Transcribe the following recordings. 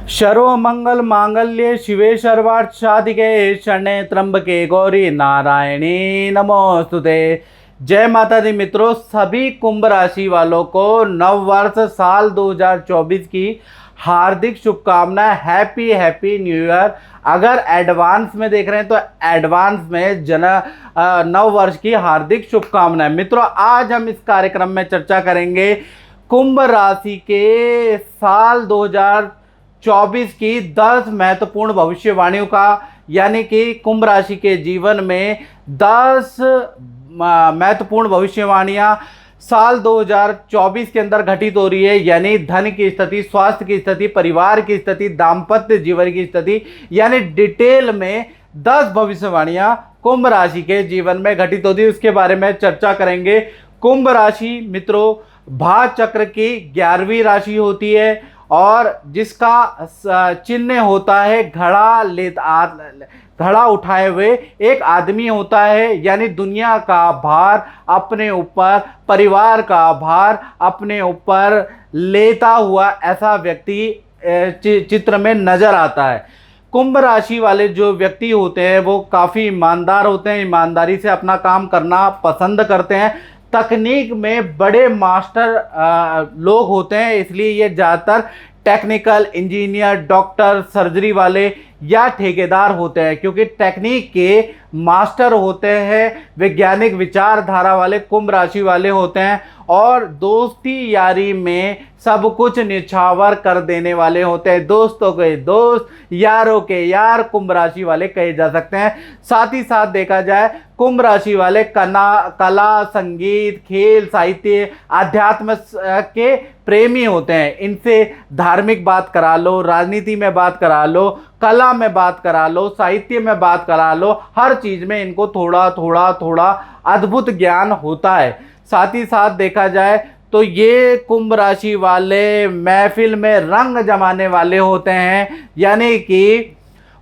सर्व मंगल मांगल्ये शिवे सर्वार्थ साधिके शरण्ये त्र्यंबके गौरी नारायणी नमोस्तुते। जय माता दी मित्रों, सभी कुंभ राशि वालों को नव वर्ष साल 2024 की हार्दिक शुभकामनाएं। Happy happy new year. अगर एडवांस में देख रहे हैं तो एडवांस में नव वर्ष की हार्दिक शुभकामनाएं। मित्रों, आज हम इस कार्यक्रम में चर्चा करेंगे कुंभ राशि के साल 2024 की 10 महत्वपूर्ण भविष्यवाणियों का, यानी कि कुंभ राशि के जीवन में 10 महत्वपूर्ण भविष्यवाणियां साल 2024 के अंदर घटित हो रही है। यानी धन की स्थिति, स्वास्थ्य की स्थिति, परिवार की स्थिति, दाम्पत्य जीवन की स्थिति, यानी डिटेल में 10 भविष्यवाणियां कुंभ राशि के जीवन में घटित होती है, उसके बारे में चर्चा करेंगे। कुंभ राशि मित्रों भाग चक्र की 11वीं राशि होती है और जिसका चिन्ह होता है घड़ा उठाए हुए एक आदमी होता है। यानी दुनिया का भार अपने ऊपर, परिवार का भार अपने ऊपर लेता हुआ ऐसा व्यक्ति चित्र में नजर आता है। कुंभ राशि वाले जो व्यक्ति होते हैं वो काफ़ी ईमानदार होते हैं, ईमानदारी से अपना काम करना पसंद करते हैं। तकनीक में बड़े मास्टर लोग होते हैं, इसलिए ये ज़्यादातर टेक्निकल इंजीनियर, डॉक्टर, सर्जरी वाले या ठेकेदार होते हैं, क्योंकि टेक्निक के मास्टर होते हैं, वैज्ञानिक विचारधारा वाले कुंभ राशि वाले होते हैं और दोस्ती यारी में सब कुछ निछावर कर देने वाले होते हैं। दोस्तों के दोस्त, यारों के यार कुंभ राशि वाले कहे जा सकते हैं। साथ ही साथ देखा जाए कुंभ राशि वाले कला, संगीत, खेल, साहित्य, अध्यात्म के प्रेमी होते हैं। इनसे धार्मिक बात करा लो, राजनीति में बात करा लो, कला में बात करा लो, साहित्य में बात करा लो, हर चीज में इनको थोड़ा अद्भुत ज्ञान होता है। साथ ही साथ देखा जाए तो ये कुंभ राशि वाले महफिल में रंग जमाने वाले होते हैं। यानी कि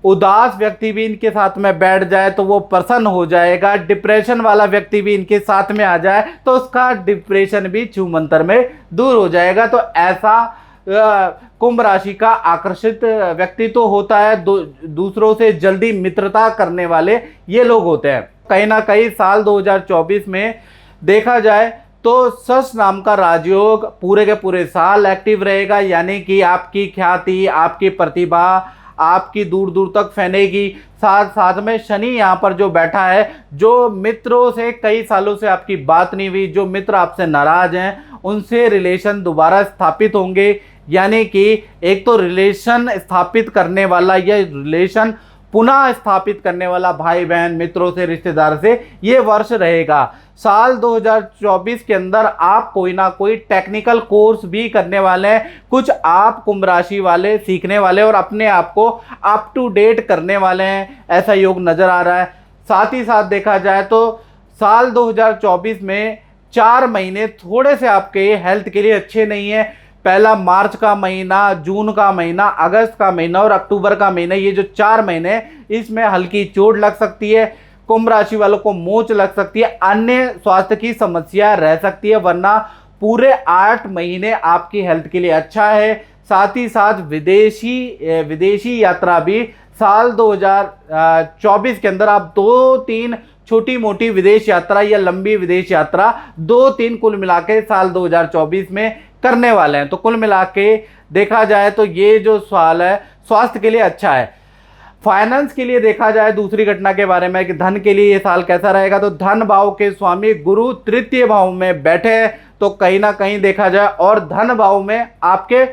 उदास व्यक्ति भी इनके साथ में बैठ जाए तो वो प्रसन्न हो जाएगा। डिप्रेशन वाला व्यक्ति भी इनके साथ में आ जाए तो उसका डिप्रेशन भी छूमंतर में दूर हो जाएगा। तो ऐसा कुंभ राशि का आकर्षित व्यक्ति तो होता है। दूसरों से जल्दी मित्रता करने वाले ये लोग होते हैं। कहीं ना कहीं साल 2024 में देखा जाए तो सस नाम का राजयोग पूरे के पूरे साल एक्टिव रहेगा। यानी कि आपकी ख्याति, आपकी प्रतिभा आपकी दूर दूर तक फैलेगी। साथ साथ में शनि यहाँ पर जो बैठा है, जो मित्रों से कई सालों से आपकी बात नहीं हुई, जो मित्र आपसे नाराज हैं, उनसे रिलेशन दोबारा स्थापित होंगे। यानी कि एक तो रिलेशन स्थापित करने वाला या रिलेशन पुनः स्थापित करने वाला भाई बहन, मित्रों से, रिश्तेदार से ये वर्ष रहेगा। साल 2024 के अंदर आप कोई ना कोई टेक्निकल कोर्स भी करने वाले हैं। कुछ आप कुंभ राशि वाले सीखने वाले और अपने आप को अप टू डेट करने वाले हैं, ऐसा योग नज़र आ रहा है। साथ ही साथ देखा जाए तो साल 2024 में 4 महीने थोड़े से आपके हेल्थ के लिए अच्छे नहीं है। पहला मार्च का महीना, जून का महीना, अगस्त का महीना और अक्टूबर का महीना, ये जो 4 महीने, इसमें हल्की चोट लग सकती है। कुंभ राशि वालों को मोच लग सकती है, अन्य स्वास्थ्य की समस्या रह सकती है, वरना पूरे 8 महीने आपकी हेल्थ के लिए अच्छा है। साथ ही साथ विदेशी यात्रा भी साल 2024 के अंदर आप 2-3 छोटी मोटी विदेश यात्रा या लंबी विदेश यात्रा 2-3 कुल मिला के साल 2024 में करने वाले हैं। तो कुल मिला के देखा जाए तो ये जो साल है स्वास्थ्य के लिए अच्छा है। फाइनेंस के लिए देखा जाए दूसरी घटना के बारे में कि धन के लिए ये साल कैसा रहेगा, तो धन भाव के स्वामी गुरु तृतीय भाव में बैठे हैं, तो कहीं ना कहीं देखा जाए, और धन भाव में आपके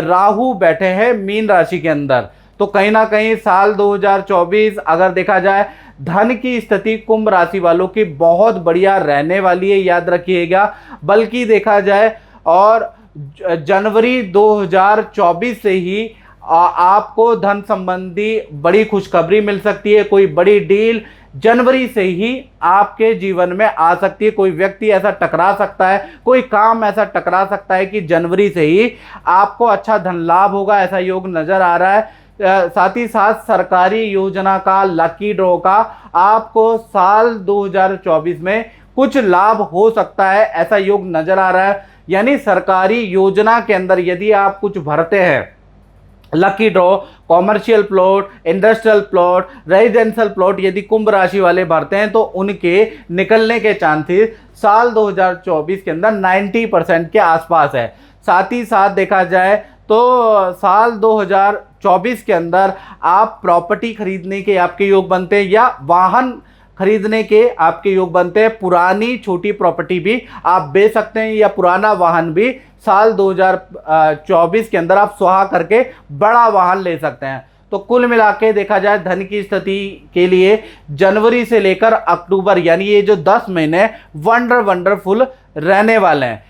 राहु बैठे हैं मीन राशि के अंदर। तो कहीं ना कहीं साल 2024 अगर देखा जाए धन की स्थिति कुंभ राशि वालों की बहुत बढ़िया रहने वाली है, याद रखिएगा। बल्कि देखा जाए और जनवरी 2024 से ही आपको धन संबंधी बड़ी खुशखबरी मिल सकती है। कोई बड़ी डील जनवरी से ही आपके जीवन में आ सकती है। कोई व्यक्ति ऐसा टकरा सकता है, कोई काम ऐसा टकरा सकता है कि जनवरी से ही आपको अच्छा धन लाभ होगा, ऐसा योग नजर आ रहा है। साथ ही साथ सरकारी योजना का, लकी ड्रॉ का आपको साल 2024 में कुछ लाभ हो सकता है, ऐसा योग नजर आ रहा है। यानी सरकारी योजना के अंदर यदि आप कुछ भरते हैं lucky draw, commercial plot, industrial plot, residential plot यदि कुंभ राशि वाले भरते हैं तो उनके निकलने के चांसेस साल 2024 के अंदर 90% के आसपास है। साथ ही साथ देखा जाए तो साल 2024 के अंदर आप प्रॉपर्टी खरीदने के आपके योग बनते हैं या वाहन खरीदने के आपके योग बनते हैं। पुरानी छोटी प्रॉपर्टी भी आप बेच सकते हैं या पुराना वाहन भी साल 2024 के अंदर आप सुहा करके बड़ा वाहन ले सकते हैं। तो कुल मिला के देखा जाए धन की स्थिति के लिए जनवरी से लेकर अक्टूबर यानी ये जो 10 महीने वंडरफुल रहने वाले हैं।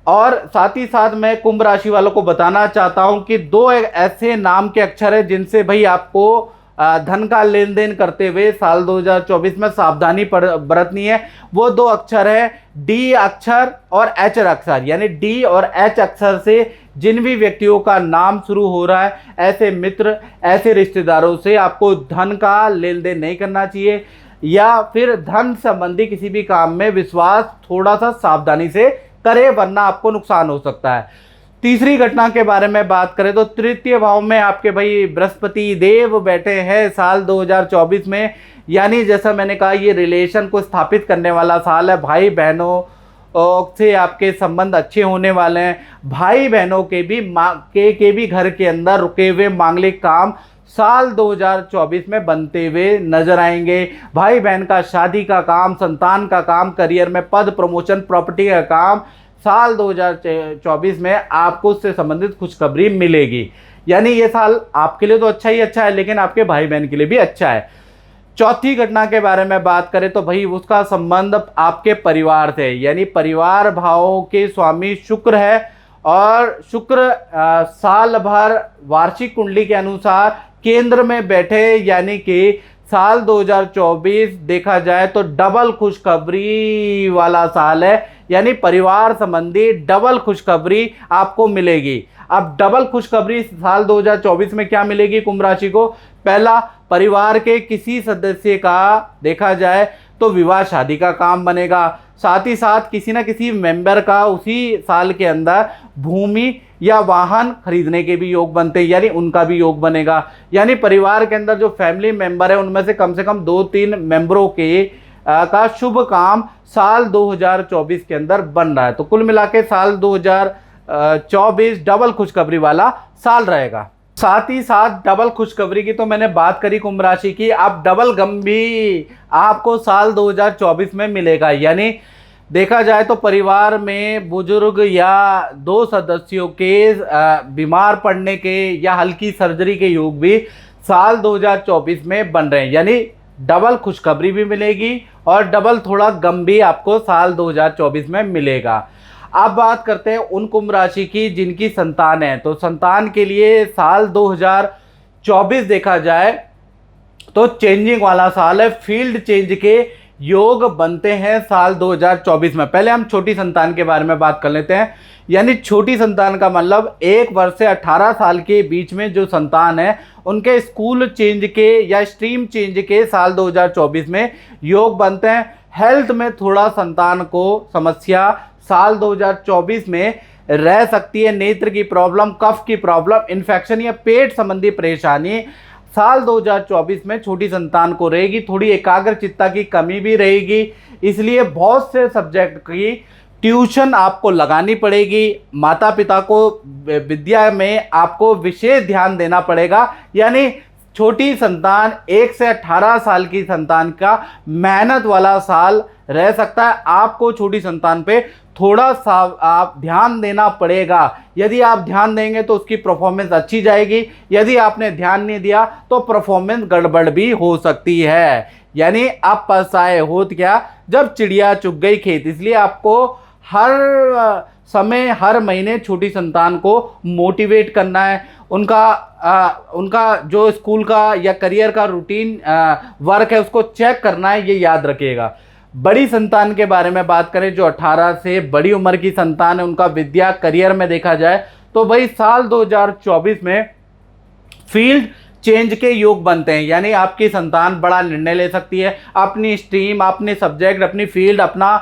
और साथ ही साथ मैं कुंभ राशि वालों को बताना चाहता हूं कि दो ऐसे नाम के अक्षर है जिनसे भाई आपको धन का लेन देन करते हुए साल 2024 में सावधानी बरतनी है। वो दो अक्षर है डी अक्षर और एच अक्षर, यानी डी और एच अक्षर से जिन भी व्यक्तियों का नाम शुरू हो रहा है ऐसे मित्र, ऐसे रिश्तेदारों से आपको धन का लेन देन नहीं करना चाहिए या फिर धन संबंधी किसी भी काम में विश्वास थोड़ा सा सावधानी से करें वरना आपको नुकसान हो सकता है। तीसरी घटना के बारे में बात करें तो तृतीय भाव में आपके भाई बृहस्पति देव बैठे हैं साल 2024 में, यानी जैसा मैंने कहा ये रिलेशन को स्थापित करने वाला साल है। भाई बहनों से आपके संबंध अच्छे होने वाले हैं। भाई बहनों के भी घर के अंदर रुके हुए मांगलिक काम साल 2024 में बनते हुए नजर आएंगे। भाई बहन का शादी का काम, संतान का काम, करियर में पद प्रमोशन, प्रॉपर्टी का काम साल 2024 में आपको उससे संबंधित खुशखबरी मिलेगी। यानी ये साल आपके लिए तो अच्छा ही अच्छा है लेकिन आपके भाई बहन के लिए भी अच्छा है। चौथी घटना के बारे में बात करें तो भाई उसका संबंध आपके परिवार से, यानी परिवार भावों के स्वामी शुक्र है और शुक्र साल भर वार्षिक कुंडली के अनुसार केंद्र में बैठे, यानी कि साल 2024 देखा जाए तो डबल खुशखबरी वाला साल है। यानी परिवार संबंधी डबल खुशखबरी आपको मिलेगी। अब डबल खुशखबरी साल 2024 में क्या मिलेगी कुंभ राशि को? पहला, परिवार के किसी सदस्य का देखा जाए तो विवाह शादी का काम बनेगा। साथ ही साथ किसी न किसी मेंबर का उसी साल के अंदर भूमि या वाहन खरीदने के भी योग बनते हैं, यानी उनका भी योग बनेगा। यानी परिवार के अंदर जो फैमिली मेंबर है उनमें से कम 2-3 मेंबरों के का शुभ काम साल 2024 के अंदर बन रहा है। तो कुल मिला के साल 2024 डबल खुशखबरी वाला साल रहेगा। साथ ही साथ डबल खुशखबरी की तो मैंने बात करी कुंभ राशि की, अब डबल गम भी आपको साल 2024 में मिलेगा। यानी देखा जाए तो परिवार में बुजुर्ग या 2 सदस्यों के बीमार पड़ने के या हल्की सर्जरी के योग भी साल 2024 में बन रहे हैं। यानी डबल खुशखबरी भी मिलेगी और डबल थोड़ा गम भी आपको साल 2024 में मिलेगा। अब बात करते हैं उन कुंभ राशि की जिनकी संतान है। तो संतान के लिए साल 2024 देखा जाए तो चेंजिंग वाला साल है। फील्ड चेंज के योग बनते हैं साल 2024 में। पहले हम छोटी संतान के बारे में बात कर लेते हैं। यानी छोटी संतान का मतलब 1 वर्ष से 18 साल के बीच में जो संतान है उनके स्कूल चेंज के या स्ट्रीम चेंज के साल 2024 में योग बनते हैं। हेल्थ में थोड़ा संतान को समस्या साल 2024 में रह सकती है। नेत्र की प्रॉब्लम, कफ की प्रॉब्लम, इन्फेक्शन या पेट संबंधी परेशानी साल 2024 में छोटी संतान को रहेगी। थोड़ी एकाग्रचित्ता की कमी भी रहेगी, इसलिए बहुत से सब्जेक्ट की ट्यूशन आपको लगानी पड़ेगी। माता पिता को विद्या में आपको विशेष ध्यान देना पड़ेगा। यानी छोटी संतान 1 से 18 साल की संतान का मेहनत वाला साल रह सकता है। आपको छोटी संतान पे थोड़ा सा आप ध्यान देना पड़ेगा। यदि आप ध्यान देंगे तो उसकी परफॉर्मेंस अच्छी जाएगी, यदि आपने ध्यान नहीं दिया तो परफॉर्मेंस गड़बड़ भी हो सकती है। यानी आप पछताए होत क्या जब चिड़िया चुग गई खेत। इसलिए आपको हर समय हर महीने छोटी संतान को मोटिवेट करना है। उनका जो स्कूल का या करियर का रूटीन वर्क है उसको चेक करना है, ये याद रखिएगा। बड़ी संतान के बारे में बात करें जो 18 से बड़ी उम्र की संतान है, उनका विद्या करियर में देखा जाए तो भाई साल 2024 में फील्ड चेंज के योग बनते हैं। यानी आपकी संतान बड़ा निर्णय ले सकती है, अपनी स्ट्रीम, अपने सब्जेक्ट, अपनी फील्ड, अपना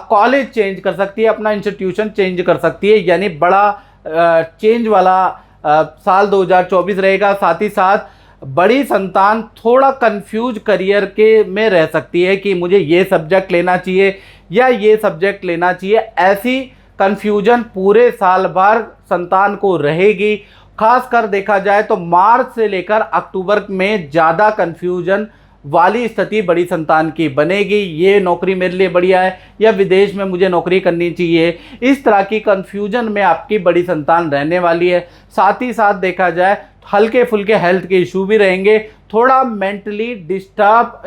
कॉलेज चेंज कर सकती है, अपना इंस्टीट्यूशन चेंज कर सकती है। यानी बड़ा चेंज वाला साल 2024 रहेगा। साथ ही साथ बड़ी संतान थोड़ा कंफ्यूज करियर के में रह सकती है कि मुझे ये सब्जेक्ट लेना चाहिए या ये सब्जेक्ट लेना चाहिए, ऐसी कंफ्यूजन पूरे साल भर संतान को रहेगी। खासकर देखा जाए तो मार्च से लेकर अक्टूबर में ज़्यादा कंफ्यूजन वाली स्थिति बड़ी संतान की बनेगी। ये नौकरी मेरे लिए बढ़िया है या विदेश में मुझे नौकरी करनी चाहिए, इस तरह की कंफ्यूजन में आपकी बड़ी संतान रहने वाली है। साथ ही साथ देखा जाए हल्के फुल्के हेल्थ के इशू भी रहेंगे, थोड़ा मेंटली डिस्टर्ब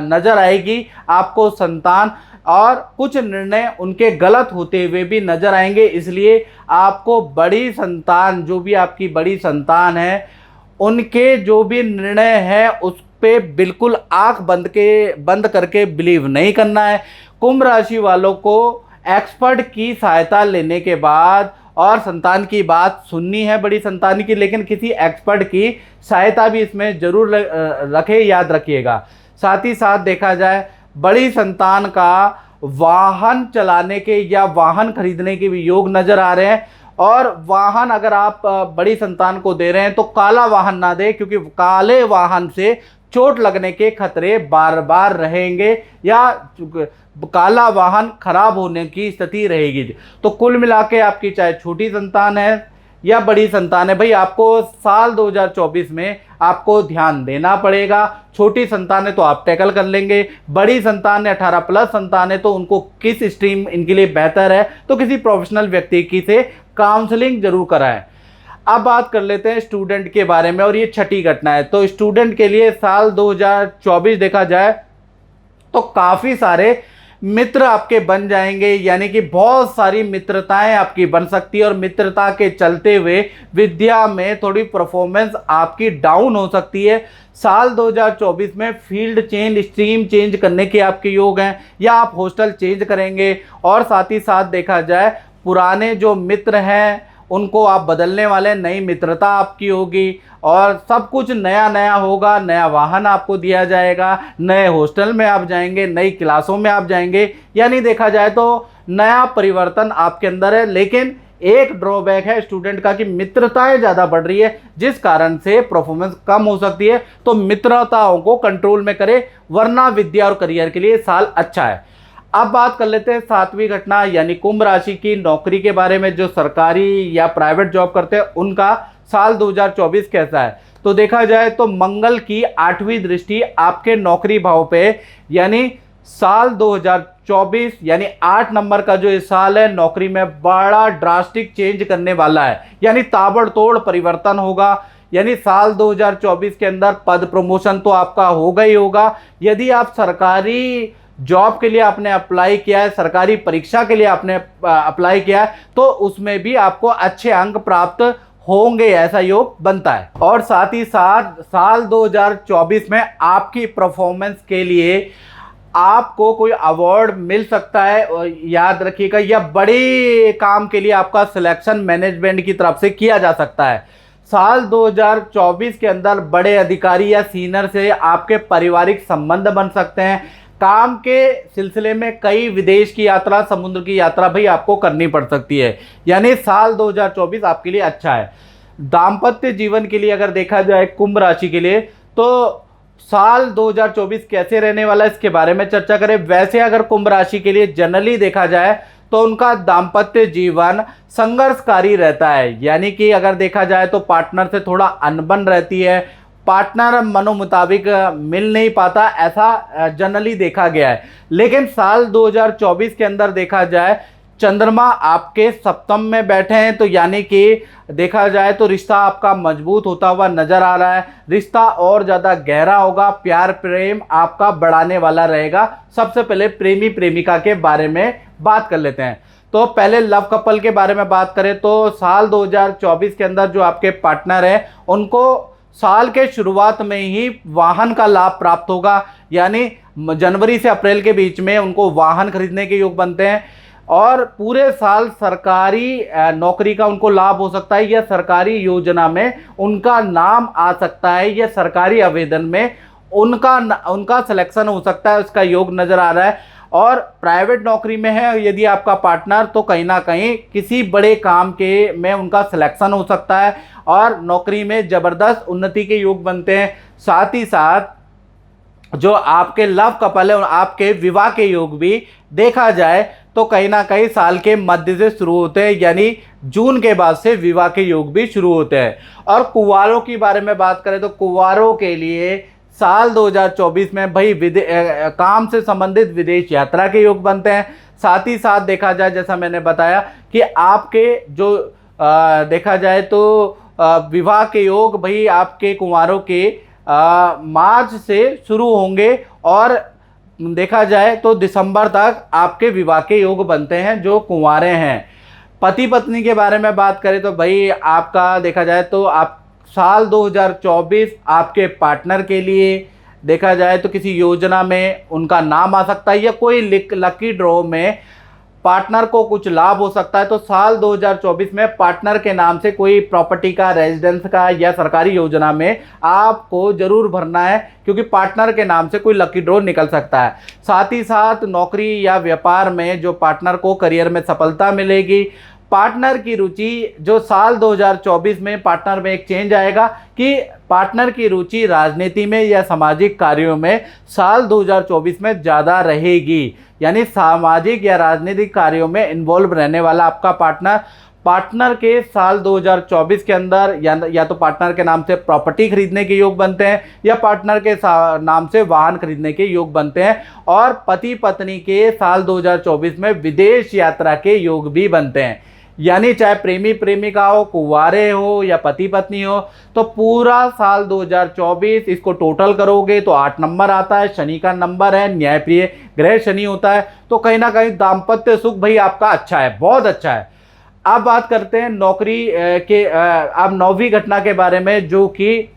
नज़र आएगी आपको संतान, और कुछ निर्णय उनके गलत होते हुए भी नज़र आएंगे। इसलिए आपको बड़ी संतान, जो भी आपकी बड़ी संतान है, उनके जो भी निर्णय है उस पे बिल्कुल आंख बंद करके बिलीव नहीं करना है। कुंभ राशि वालों को एक्सपर्ट की सहायता लेने के बाद और संतान की बात सुननी है बड़ी संतान की, लेकिन किसी एक्सपर्ट की सहायता भी इसमें जरूर रखें, याद रखिएगा। साथ ही साथ देखा जाए बड़ी संतान का वाहन चलाने के या वाहन खरीदने के भी योग नजर आ रहे हैं। और वाहन अगर आप बड़ी संतान को दे रहे हैं तो काला वाहन ना दें, क्योंकि काले वाहन से चोट लगने के खतरे बार बार रहेंगे या काला वाहन खराब होने की स्थिति रहेगी। तो कुल मिला के आपकी चाहे छोटी संतान है या बड़ी संतान है, भाई आपको साल 2024 में आपको ध्यान देना पड़ेगा। छोटी संतान है तो आप टैकल कर लेंगे, बड़ी संतान है 18 प्लस संतान है तो उनको किस स्ट्रीम इनके लिए बेहतर है तो किसी प्रोफेशनल व्यक्ति की से काउंसलिंग जरूर कराएं। अब बात कर लेते हैं स्टूडेंट के बारे में, और ये छठी घटना है। तो स्टूडेंट के लिए साल 2024 देखा जाए तो काफ़ी सारे मित्र आपके बन जाएंगे, यानी कि बहुत सारी मित्रताएं आपकी बन सकती है, और मित्रता के चलते हुए विद्या में थोड़ी परफॉर्मेंस आपकी डाउन हो सकती है। साल 2024 में फील्ड चेंज, स्ट्रीम चेंज करने के आपके योग हैं, या आप हॉस्टल चेंज करेंगे। और साथ ही साथ देखा जाए पुराने जो मित्र हैं उनको आप बदलने वाले, नई मित्रता आपकी होगी और सब कुछ नया नया होगा। नया वाहन आपको दिया जाएगा, नए हॉस्टल में आप जाएंगे, नई क्लासों में आप जाएंगे, यानी देखा जाए तो नया परिवर्तन आपके अंदर है। लेकिन एक ड्रॉबैक है स्टूडेंट का कि मित्रताएं ज़्यादा बढ़ रही है, जिस कारण से परफॉर्मेंस कम हो सकती है। तो मित्रताओं को कंट्रोल में करें, वरना विद्या और करियर के लिए साल अच्छा है। अब बात कर लेते हैं सातवीं घटना यानी कुंभ राशि की नौकरी के बारे में। जो सरकारी या प्राइवेट जॉब करते हैं उनका साल 2024 कैसा है। तो देखा जाए तो मंगल की 8वीं दृष्टि आपके नौकरी भाव पे, यानी साल 2024 यानी 8 नंबर का जो इस साल है नौकरी में बड़ा ड्रास्टिक चेंज करने वाला है, यानी ताबड़तोड़ परिवर्तन होगा। यानी साल 2024 के अंदर पद प्रमोशन तो आपका होगा ही होगा। यदि आप सरकारी जॉब के लिए आपने अप्लाई किया है, सरकारी परीक्षा के लिए आपने अप्लाई किया है, तो उसमें भी आपको अच्छे अंक प्राप्त होंगे, ऐसा योग बनता है। और साथ ही साथ साल 2024 में आपकी परफॉर्मेंस के लिए आपको कोई अवार्ड मिल सकता है, याद रखिएगा, या बड़े काम के लिए आपका सिलेक्शन मैनेजमेंट की तरफ से किया जा सकता है। साल 2024 के अंदर बड़े अधिकारी या सीनियर से आपके पारिवारिक संबंध बन सकते हैं। काम के सिलसिले में कई विदेश की यात्रा, समुद्र की यात्रा भाई आपको करनी पड़ सकती है, यानी साल 2024 आपके लिए अच्छा है। दाम्पत्य जीवन के लिए अगर देखा जाए कुंभ राशि के लिए, तो साल 2024 कैसे रहने वाला है इसके बारे में चर्चा करें। वैसे अगर कुंभ राशि के लिए जनरली देखा जाए तो उनका दाम्पत्य जीवन संघर्षकारी रहता है, यानी कि अगर देखा जाए तो पार्टनर से थोड़ा अनबन रहती है, पार्टनर मनो मुताबिक मिल नहीं पाता, ऐसा जनरली देखा गया है। लेकिन साल 2024 के अंदर देखा जाए चंद्रमा आपके सप्तम में बैठे हैं, तो यानी कि देखा जाए तो रिश्ता आपका मजबूत होता हुआ नजर आ रहा है। रिश्ता और ज़्यादा गहरा होगा, प्यार प्रेम आपका बढ़ाने वाला रहेगा। सबसे पहले प्रेमी प्रेमिका के बारे में बात कर लेते हैं। तो पहले लव कपल के बारे में बात करें तो साल 2024 के अंदर जो आपके पार्टनर हैं उनको साल के शुरुआत में ही वाहन का लाभ प्राप्त होगा, यानी जनवरी से अप्रैल के बीच में उनको वाहन खरीदने के योग बनते हैं। और पूरे साल सरकारी नौकरी का उनको लाभ हो सकता है, या सरकारी योजना में उनका नाम आ सकता है, या सरकारी आवेदन में उनका सिलेक्शन हो सकता है, उसका योग नजर आ रहा है। और प्राइवेट नौकरी में है यदि आपका पार्टनर, तो कहीं ना कहीं किसी बड़े काम के में उनका सिलेक्शन हो सकता है और नौकरी में ज़बरदस्त उन्नति के योग बनते हैं। साथ ही साथ जो आपके लव कपल है, आपके विवाह के योग भी देखा जाए तो कहीं ना कहीं साल के मध्य से शुरू होते हैं, यानी जून के बाद से विवाह के योग भी शुरू होते हैं। और कुंवारों की बारे में बात करें तो कुंवारों के लिए साल 2024 में भाई काम से संबंधित विदेश यात्रा के योग बनते हैं। साथ ही साथ देखा जाए, जैसा मैंने बताया कि आपके जो देखा जाए तो विवाह के योग भाई आपके कुंवारों के मार्च से शुरू होंगे और देखा जाए तो दिसंबर तक आपके विवाह के योग बनते हैं जो कुंवारे हैं। पति पत्नी के बारे में बात करें तो भाई आपका देखा जाए तो आप साल 2024 आपके पार्टनर के लिए देखा जाए तो किसी योजना में उनका नाम आ सकता है या कोई लकी ड्रॉ में पार्टनर को कुछ लाभ हो सकता है। तो साल 2024 में पार्टनर के नाम से कोई प्रॉपर्टी का, रेजिडेंस का या सरकारी योजना में आपको जरूर भरना है, क्योंकि पार्टनर के नाम से कोई लकी ड्रॉ निकल सकता है। साथ ही साथ नौकरी या व्यापार में जो पार्टनर को करियर में सफलता मिलेगी। पार्टनर की रुचि जो साल 2024 में पार्टनर में एक चेंज आएगा कि पार्टनर की रुचि राजनीति में या सामाजिक कार्यों में साल 2024 में ज़्यादा रहेगी, यानी सामाजिक या राजनीतिक कार्यों में इन्वॉल्व रहने वाला आपका पार्टनर के साल 2024 के अंदर या तो पार्टनर के नाम से प्रॉपर्टी खरीदने के योग बनते हैं या पार्टनर के नाम से वाहन खरीदने के योग बनते हैं। और पति पत्नी के साल 2024 में विदेश यात्रा के योग भी बनते हैं, यानी चाहे प्रेमी प्रेमिका हो, कुंवारे हो या पति पत्नी हो, तो पूरा साल 2024 इसको टोटल करोगे तो 8 नंबर आता है। शनि का नंबर है, न्यायप्रिय ग्रह शनि होता है, तो कहीं ना कहीं दाम्पत्य सुख भाई आपका अच्छा है, बहुत अच्छा है। अब बात करते हैं नौकरी के अब 9वीं घटना के बारे में, जो कि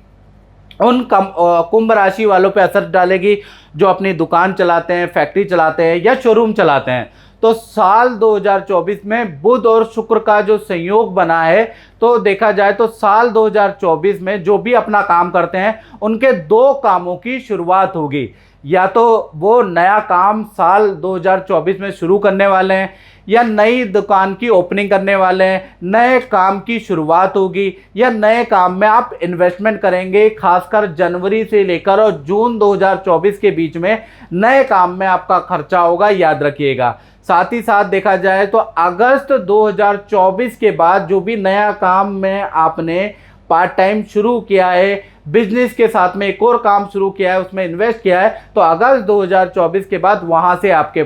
उन कुंभ राशि वालों पे असर डालेगी जो अपनी दुकान चलाते हैं, फैक्ट्री चलाते हैं या शोरूम चलाते हैं। तो साल 2024 में बुध और शुक्र का जो संयोग बना है, तो देखा जाए तो साल 2024 में जो भी अपना काम करते हैं उनके 2 कामों की शुरुआत होगी। या तो वो नया काम साल 2024 में शुरू करने वाले हैं या नई दुकान की ओपनिंग करने वाले हैं, नए काम की शुरुआत होगी या नए काम में आप इन्वेस्टमेंट करेंगे। खासकर जनवरी से लेकर और जून 2024 के बीच में नए काम में आपका खर्चा होगा, याद रखिएगा। साथ ही साथ देखा जाए तो अगस्त 2024 के बाद जो भी नया काम में आपने पार्ट टाइम शुरू किया है, बिजनेस के साथ में एक और काम शुरू किया है, उसमें इन्वेस्ट किया है, तो अगस्त 2024 के बाद वहां से आपके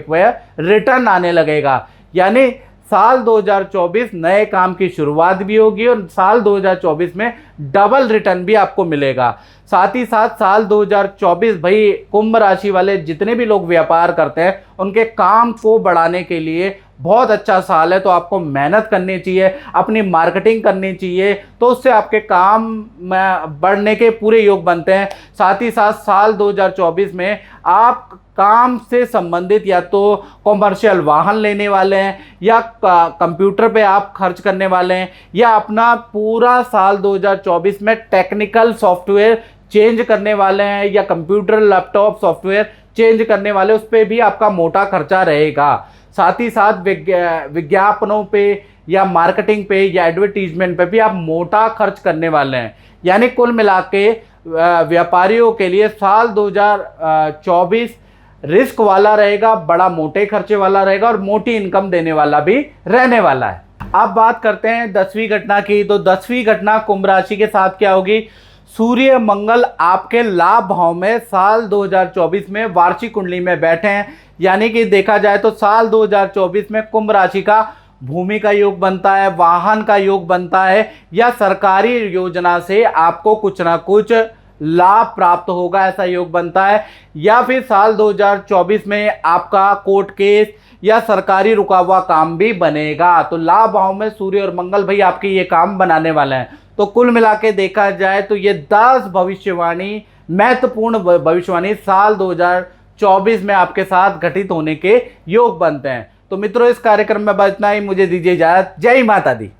रिटर्न आने लगेगा। यानी साल 2024 नए काम की शुरुआत भी होगी और साल 2024 में डबल रिटर्न भी आपको मिलेगा। साथ ही साथ साल 2024 भाई कुंभ राशि वाले जितने भी लोग व्यापार करते हैं उनके काम को बढ़ाने के लिए बहुत अच्छा साल है। तो आपको मेहनत करनी चाहिए, अपनी मार्केटिंग करनी चाहिए, तो उससे आपके काम में बढ़ने के पूरे योग बनते हैं। साथ ही साथ साल 2024 में आप काम से संबंधित या तो कॉमर्शियल वाहन लेने वाले हैं या कंप्यूटर पे आप खर्च करने वाले हैं या अपना पूरा साल 2024 में टेक्निकल सॉफ्टवेयर चेंज करने वाले हैं या कंप्यूटर, लैपटॉप, सॉफ्टवेयर चेंज करने वाले, उस पर भी आपका मोटा खर्चा रहेगा। साथ ही साथ विज्ञापनों पे या मार्केटिंग पे या एडवर्टीजमेंट पे भी आप मोटा खर्च करने वाले हैं। यानी कुल मिला के व्यापारियों के लिए साल 2024 रिस्क वाला रहेगा, बड़ा मोटे खर्चे वाला रहेगा और मोटी इनकम देने वाला भी रहने वाला है। अब बात करते हैं 10वीं घटना की। तो 10वीं घटना कुंभ राशि के साथ क्या होगी? सूर्य मंगल आपके लाभ भाव में साल 2024 में वार्षिक कुंडली में बैठे हैं। यानी कि देखा जाए तो साल 2024 में कुंभ राशि का भूमि का योग बनता है, वाहन का योग बनता है या सरकारी योजना से आपको कुछ ना कुछ लाभ प्राप्त होगा, ऐसा योग बनता है। या फिर साल 2024 में आपका कोर्ट केस या सरकारी रुका हुआ काम भी बनेगा। तो लाभ भाव में सूर्य और मंगल भाई आपके ये काम बनाने वाले हैं। तो कुल मिला के देखा जाए तो ये 10 भविष्यवाणी, महत्वपूर्ण भविष्यवाणी साल 2024 में आपके साथ घटित होने के योग बनते हैं। तो मित्रों, इस कार्यक्रम में बस इतना ही। मुझे दीजिए इजाजत। जय माता दी।